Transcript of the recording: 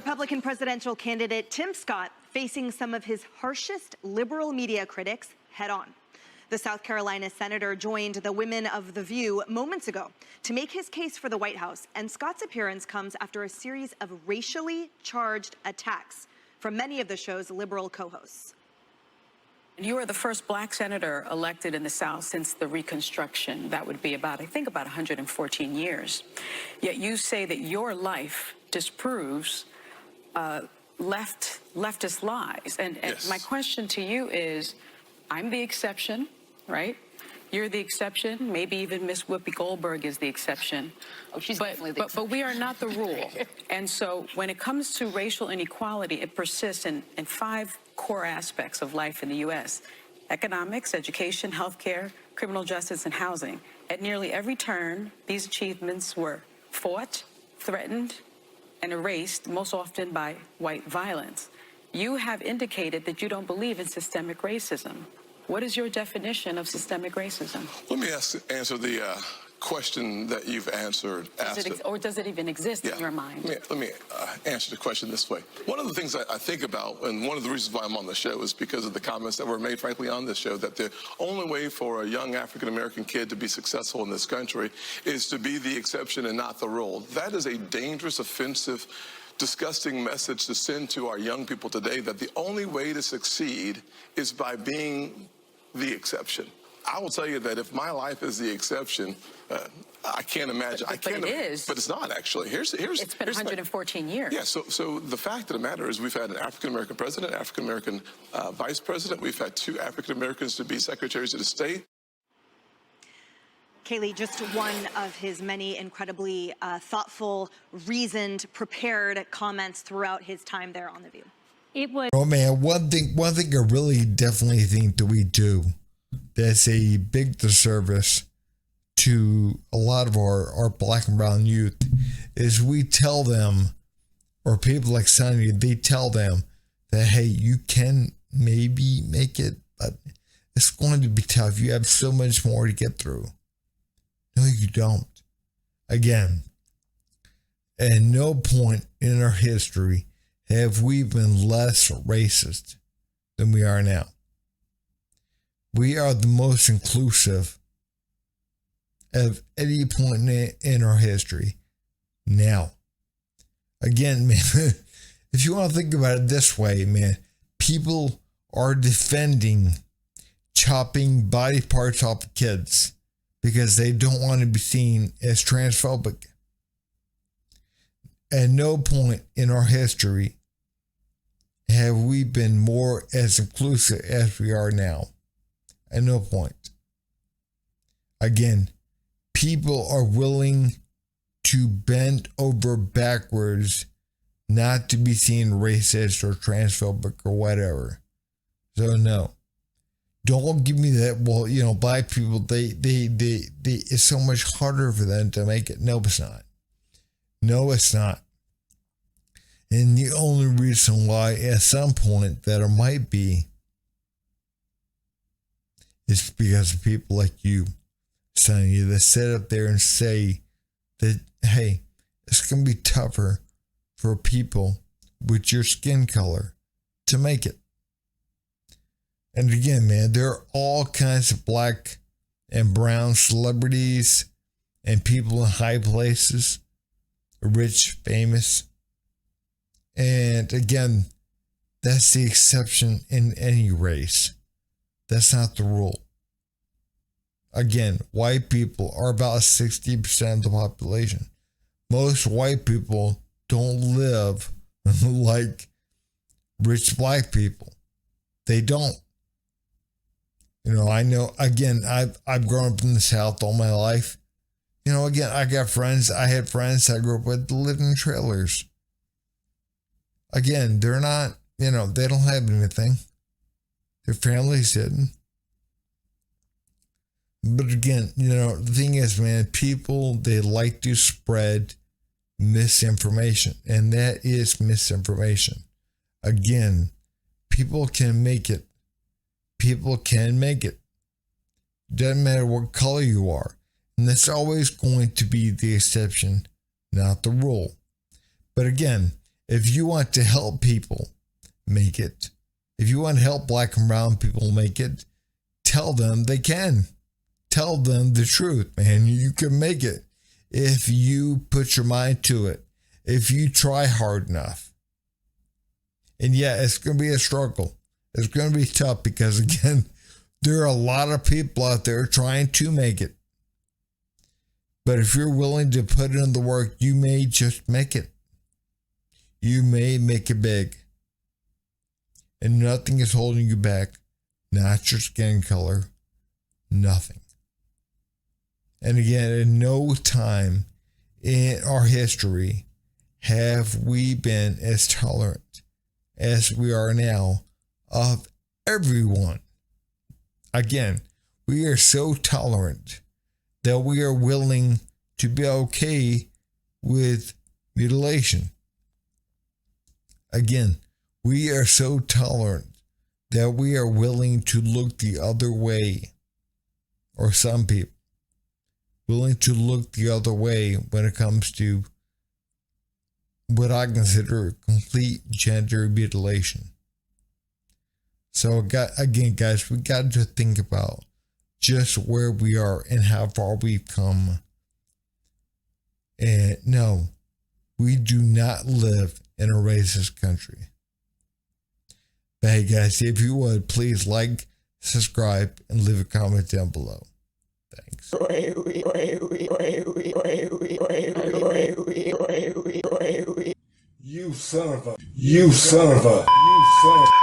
Republican presidential candidate Tim Scott facing some of his harshest liberal media critics head on. The South Carolina senator joined the Women of The View moments ago to make his case for the White House, and Scott's appearance comes after a series of racially charged attacks from many of the show's liberal co-hosts. You are the first black senator elected in the South since the Reconstruction. That would be about, I think, about 114 years. Yet you say that your life disproves leftist lies. And Yes. my question to you is, I'm the exception, right? You're the exception. Maybe even Miss Whoopi Goldberg is the exception. Oh, she's definitely the exception. But we are not the rule. And so when it comes to racial inequality, it persists in 5 core aspects of life in the U.S. Economics, education, healthcare, criminal justice, and housing. At nearly every turn, these achievements were fought, threatened, and erased, most often by white violence. You have indicated that you don't believe in systemic racism. What is your definition of systemic racism? Let me answer the question that you've answered. Or does it even exist in your mind? Let me answer the question this way. One of the things I think about, and one of the reasons why I'm on the show, is because of the comments that were made, frankly, on this show, that the only way for a young African-American kid to be successful in this country is to be the exception and not the rule. That is a dangerous, offensive, disgusting message to send to our young people today, that the only way to succeed is by being the exception. I will tell you that if my life is the exception, I can't imagine. But it is. But it's not, actually. It's been 114 years. Yeah, so the fact of the matter is we've had an African-American president, African-American vice president. We've had 2 African-Americans to be secretaries of the state. Kaylee, just one of his many incredibly thoughtful, reasoned, prepared comments throughout his time there on The View. It was. Oh man, one thing I really definitely think that we do that's a big disservice to a lot of our black and brown youth is we tell them, or people like Sonny, they tell them that, hey, you can maybe make it, but it's going to be tough. You have so much more to get through. No, you don't. Again, at no point in our history have we been less racist than we are now. We are the most inclusive of any point in our history now. Again, man, if you want to think about it this way, man, people are defending chopping body parts off of kids because they don't want to be seen as transphobic. At no point in our history have we been more as inclusive as we are now. At no point. Again, people are willing to bend over backwards not to be seen racist or transphobic or whatever. So no. Don't give me that, well, you know, black people, they it's so much harder for them to make it. No, it's not. No, it's not. And the only reason why at some point that it might be is because of people like you, Sonny, that sit up there and say that, hey, it's going to be tougher for people with your skin color to make it. And again, man, there are all kinds of black and brown celebrities and people in high places, rich, famous. And again, that's the exception in any race. That's not the rule. Again, white people are about 60% of the population. Most white people don't live like rich black people. They don't. You know, I know, again, I've grown up in the South all my life. You know, again, I had friends I grew up with that lived in trailers. Again, they're not, you know, they don't have anything. Their families didn't. But again, you know, the thing is, man, people, they like to spread misinformation. And that is misinformation. Again, people can make it. People can make it. Doesn't matter what color you are. And that's always going to be the exception, not the rule. But again, If you want to help people make it, if you want to help black and brown people make it, tell them they can. Tell them the truth, man. You can make it if you put your mind to it, if you try hard enough. And yeah, it's going to be a struggle. It's going to be tough because, again, there are a lot of people out there trying to make it. But if you're willing to put in the work, you may just make it. You may make it big. And nothing is holding you back. Not your skin color. Nothing. And again, in no time in our history have we been as tolerant as we are now of everyone. Again, we are so tolerant that we are willing to be okay with mutilation. Again, we are so tolerant that we are willing to look the other way, or some people willing to look the other way when it comes to what I consider complete gender mutilation. So again, guys, we got to think about just where we are and how far we've come. And no, we do not live in a racist country. But hey, guys, if you would, please like, subscribe, and leave a comment down below. Thanks. You son of a